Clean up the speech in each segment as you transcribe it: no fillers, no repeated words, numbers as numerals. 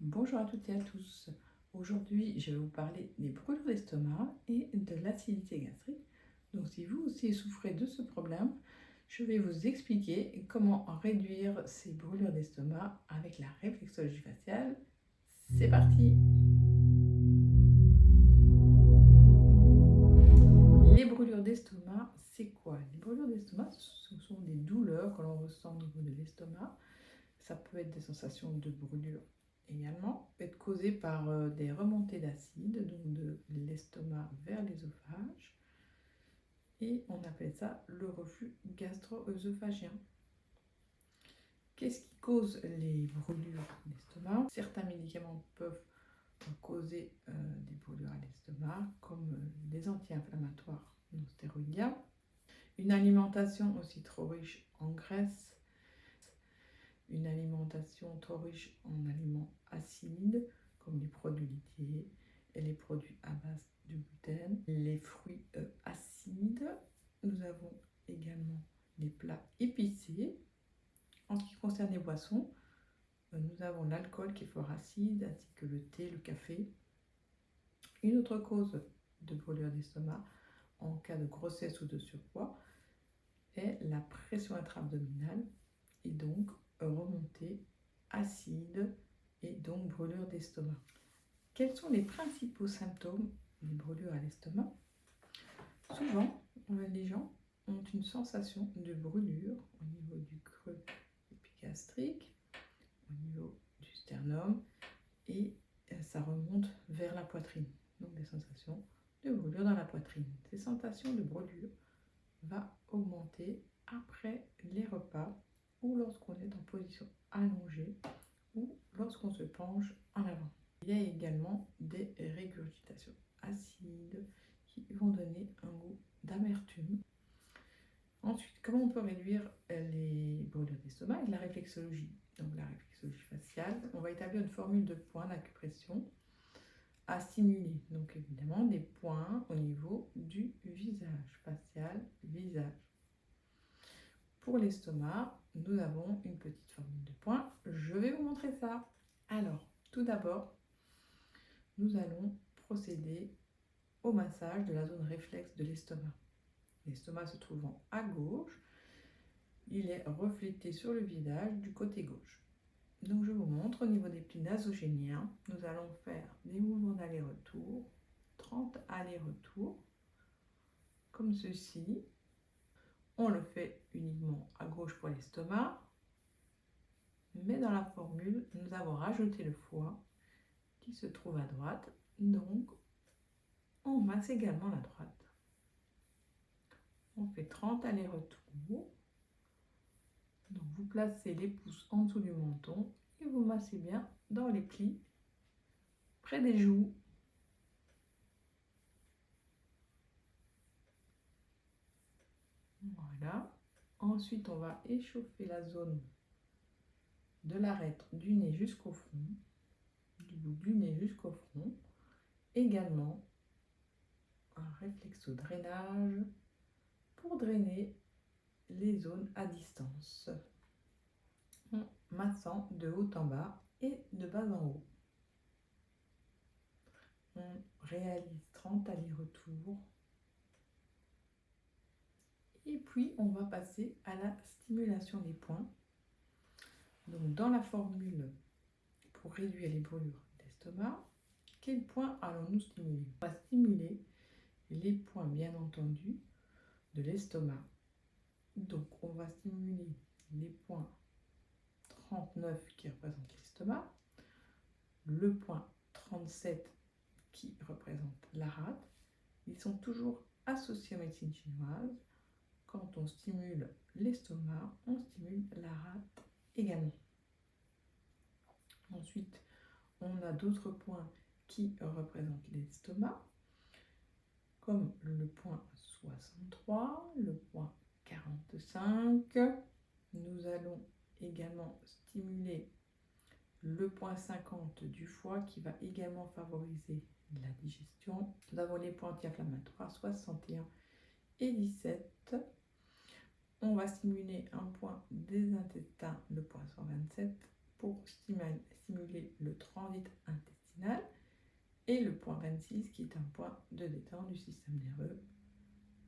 Bonjour à toutes et à tous. Aujourd'hui, je vais vous parler des brûlures d'estomac et de l'acidité gastrique. Donc, si vous aussi souffrez de ce problème, je vais vous expliquer comment réduire ces brûlures d'estomac avec la réflexologie faciale. C'est parti! Les brûlures d'estomac, c'est quoi? Les brûlures d'estomac, ce sont des douleurs que l'on ressent au niveau de l'estomac. Ça peut être des sensations de brûlure également, peut être causé par des remontées d'acide, donc de l'estomac vers l'ésophage. Et on appelle ça le reflux gastro-œsophagien. Qu'est-ce qui cause les brûlures d'estomac? Certains médicaments peuvent causer des brûlures à l'estomac, comme les anti-inflammatoires non stéroïdiens. Une alimentation aussi trop riche en graisse, une alimentation trop riche en aliments acides, comme les produits laitiers et les produits à base de gluten, les fruits acides. Nous avons également les plats épicés. En ce qui concerne les boissons, nous avons l'alcool qui est fort acide, ainsi que le thé, le café. Une autre cause de brûlure d'estomac en cas de grossesse ou de surpoids est la pression intra-abdominale et donc remontée acide et donc brûlure d'estomac. Quels sont les principaux symptômes des brûlures à l'estomac? Souvent, les gens ont une sensation de brûlure au niveau du creux épigastrique, au niveau du sternum, et ça remonte vers la poitrine. Donc des sensations de brûlure dans la poitrine. Ces sensations de brûlure vont augmenter après les repas ou lorsqu'on est en position allongée ou lorsqu'on se penche en avant. Il y a également des régurgitations acides qui vont donner un goût d'amertume. Ensuite, comment on peut réduire les brûlures d'estomac? Avec la réflexologie. Donc la réflexologie faciale, on va établir une formule de points d'acupression à stimuler. Donc évidemment des points au niveau du visage, facial, visage. Pour l'estomac, nous avons une petite formule de points. Je vais vous montrer ça. Alors, tout d'abord, nous allons procéder au massage de la zone réflexe de l'estomac. L'estomac se trouvant à gauche, il est reflété sur le visage du côté gauche. Donc je vous montre au niveau des plis nasogéniens, nous allons faire des mouvements d'aller-retour, 30 allers-retours, comme ceci. On le fait uniquement à gauche pour l'estomac, mais dans la formule, nous avons rajouté le foie qui se trouve à droite, donc on masse également la droite. On fait 30 allers-retours. Donc vous placez les pouces en dessous du menton et vous massez bien dans les plis près des joues. Voilà. Ensuite, on va échauffer la zone de l'arête du nez jusqu'au front, du bout du nez jusqu'au front. Également, un réflexodrainage pour drainer les zones à distance, en massant de haut en bas et de bas en haut. On réalise 30 allers-retours. Et puis, on va passer à la stimulation des points. Donc, dans la formule pour réduire les brûlures d'estomac, quels points allons-nous stimuler? On va stimuler les points, bien entendu, de l'estomac. Donc, on va stimuler les points 39 qui représentent l'estomac, le point 37 qui représente la rate. Ils sont toujours associés en médecine chinoise. Quand on stimule l'estomac, on stimule la rate également. Ensuite, on a d'autres points qui représentent l'estomac, comme le point 63, le point 45. Nous allons également stimuler le point 50 du foie qui va également favoriser la digestion. Nous avons les points anti-inflammatoires 61 et 17. On va stimuler un point des intestins, le point 127, pour stimuler le transit intestinal, et le point 26 qui est un point de détente du système nerveux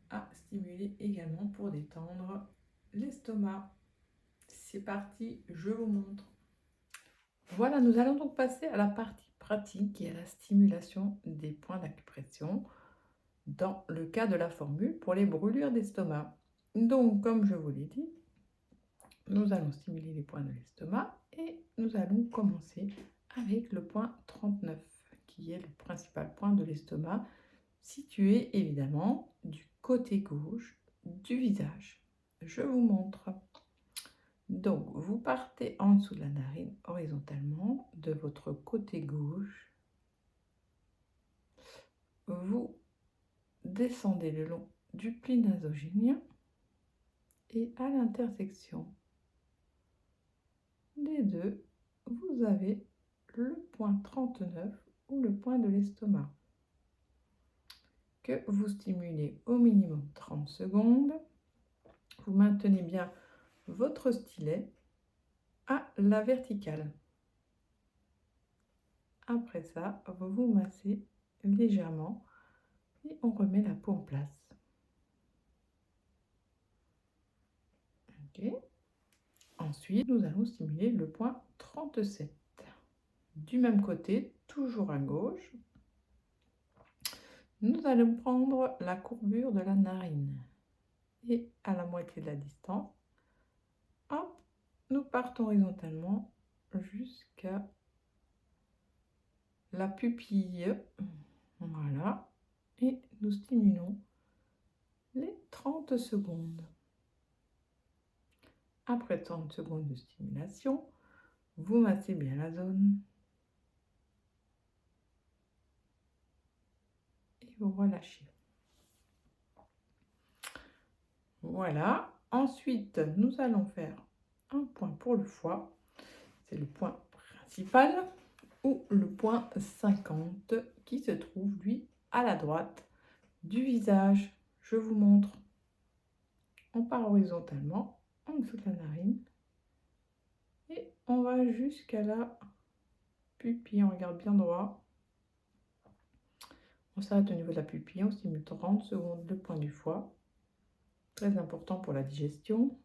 à stimuler également pour détendre l'estomac. C'est parti, je vous montre. Voilà, nous allons donc passer à la partie pratique qui est la stimulation des points d'acupression dans le cas de la formule pour les brûlures d'estomac. Donc, comme je vous l'ai dit, nous allons stimuler les points de l'estomac et nous allons commencer avec le point 39 qui est le principal point de l'estomac, situé évidemment du côté gauche du visage. Je vous montre. Donc, vous partez en dessous de la narine horizontalement de votre côté gauche. Vous descendez le long du pli nasogénien et à l'intersection des deux, vous avez le point 39 ou le point de l'estomac que vous stimulez au minimum 30 secondes. Vous maintenez bien votre stylet à la verticale. Après ça, vous vous massez légèrement et on remet la peau en place. Ok. Ensuite, nous allons stimuler le point 37. Du même côté, toujours à gauche, nous allons prendre la courbure de la narine et à la moitié de la distance, hop, nous partons horizontalement jusqu'à la pupille. Voilà. Et nous stimulons les 30 secondes. Après 30 secondes de stimulation, vous massez bien la zone et vous relâchez. Voilà. Ensuite, nous allons faire un point pour le foie. C'est le point principal ou le point 50 qui se trouve, lui, à la droite du visage. Je vous montre. On part horizontalement en dessous de la narine et on va jusqu'à la pupille. On regarde bien droit. On s'arrête au niveau de la pupille. On stimule 30 secondes le point du foie. Très important pour la digestion.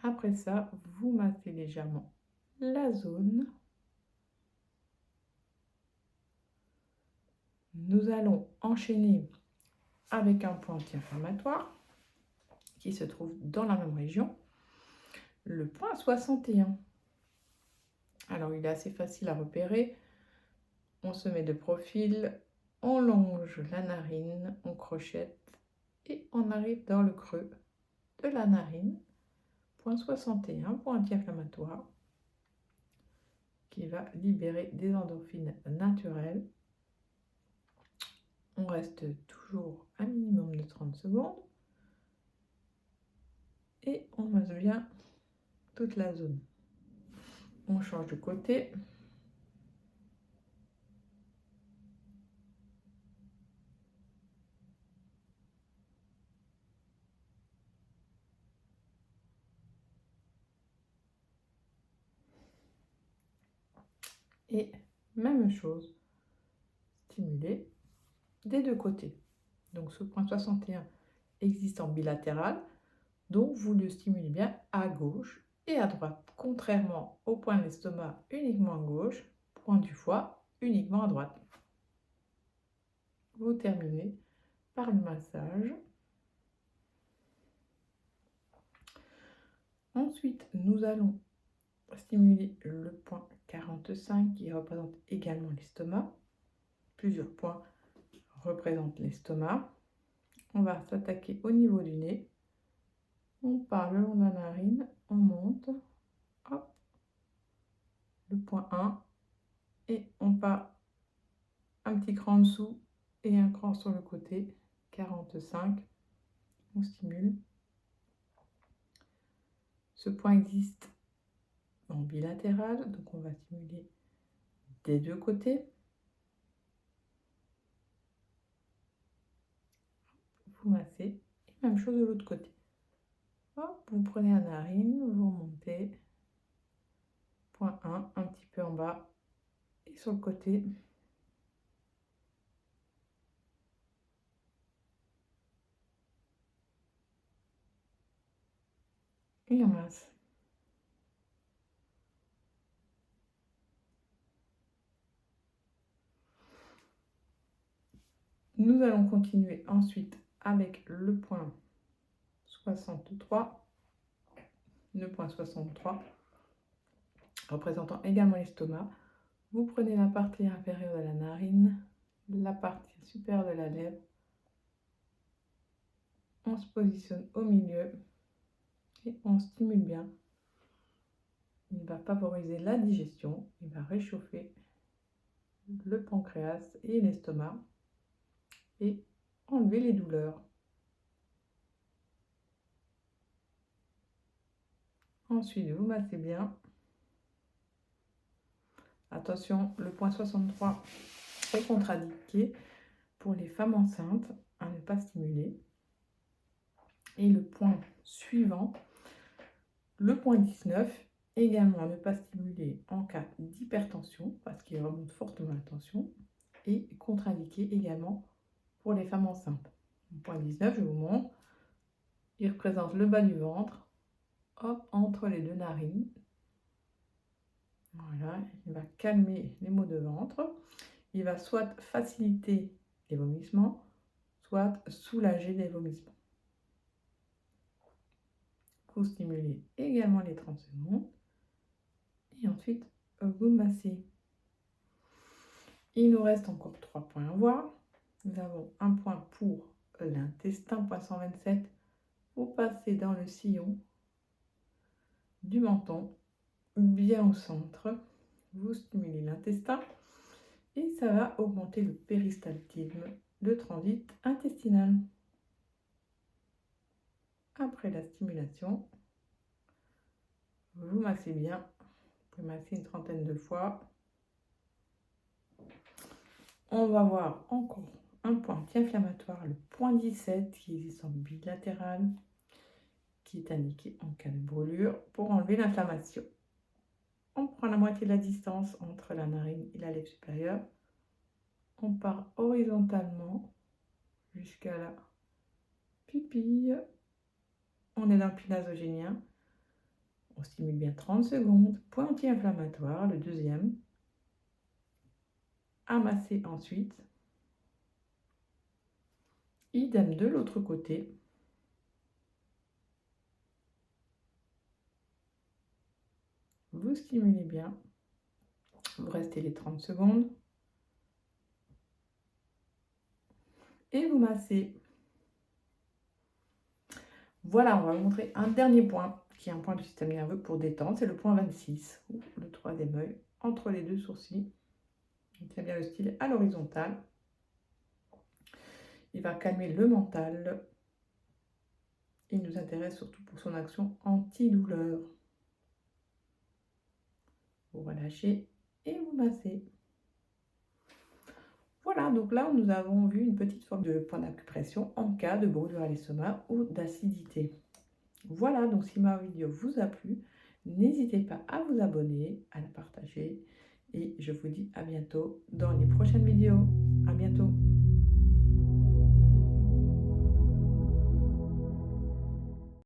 Après ça, vous massez légèrement la zone. Nous allons enchaîner avec un point anti-inflammatoire qui se trouve dans la même région, le point 61. Alors, il est assez facile à repérer. On se met de profil, on longe la narine, on crochette et on arrive dans le creux de la narine. Point 61, point anti-inflammatoire qui va libérer des endorphines naturelles. On reste toujours un minimum de 30 secondes et on masse bien toute la zone. On change de côté. Et même chose, stimuler des deux côtés. Donc ce point 61 existe en bilatéral, donc vous le stimulez bien à gauche et à droite, contrairement au point de l'estomac uniquement à gauche, point du foie uniquement à droite. Vous terminez par le massage. Ensuite, nous allons stimuler le point 45 qui représente également l'estomac. Plusieurs points représentent l'estomac. On va s'attaquer au niveau du nez. On part le long de la narine, on monte, hop, le point 1, et on part un petit cran en dessous et un cran sur le côté, 45, on stimule. Ce point existe en bilatéral, donc on va stimuler des deux côtés. Vous massez, et même chose de l'autre côté. Hop, vous prenez la narine, vous remontez, bien un petit peu en bas et sur le côté. Et on masse. Nous allons continuer ensuite avec le point 63. Le point 63, représentant également l'estomac. Vous prenez la partie inférieure de la narine, la partie supérieure de la lèvre. On se positionne au milieu et on stimule bien. Il va favoriser la digestion, il va réchauffer le pancréas et l'estomac et enlever les douleurs. Ensuite, vous massez bien. Attention, le point 63 est contre-indiqué pour les femmes enceintes à ne pas stimuler. Et le point suivant, le point 19, également à ne pas stimuler en cas d'hypertension, parce qu'il remonte fortement la tension, et contre-indiqué également pour les femmes enceintes. Le point 19, je vous montre, il représente le bas du ventre, hop, entre les deux narines. Voilà, il va calmer les maux de ventre. Il va soit faciliter les vomissements, soit soulager les vomissements. Vous stimulez également les 30 secondes. Et ensuite, vous massez. Il nous reste encore 3 points à voir. Nous avons un point pour l'intestin, point 127. Vous passez dans le sillon du menton, bien au centre. Vous stimulez l'intestin et ça va augmenter le péristaltisme, le transit intestinal. Après la stimulation, vous massez bien. Vous pouvez masser une trentaine de fois. On va voir encore un point anti-inflammatoire, le point 17, qui existe en bilatéral, qui est indiqué en cas de brûlure pour enlever l'inflammation. On prend la moitié de la distance entre la narine et la lèvre supérieure. On part horizontalement jusqu'à la pupille. On est dans le pli nasogénien. On stimule bien 30 secondes. Point anti-inflammatoire, le deuxième. À masser ensuite. Idem de l'autre côté. Vous stimulez bien. Vous restez les 30 secondes. Et vous massez. Voilà, on va vous montrer un dernier point, qui est un point du système nerveux pour détendre. C'est le point 26, ou le troisième œil, entre les deux sourcils. On tient bien le style à l'horizontale. Il va calmer le mental. Il nous intéresse surtout pour son action antidouleur. Vous relâchez et vous massez. Voilà, donc là, nous avons vu une petite forme de point d'acupression en cas de brûlure à l'estomac ou d'acidité. Voilà, donc si ma vidéo vous a plu, n'hésitez pas à vous abonner, à la partager et je vous dis à bientôt dans les prochaines vidéos. À bientôt.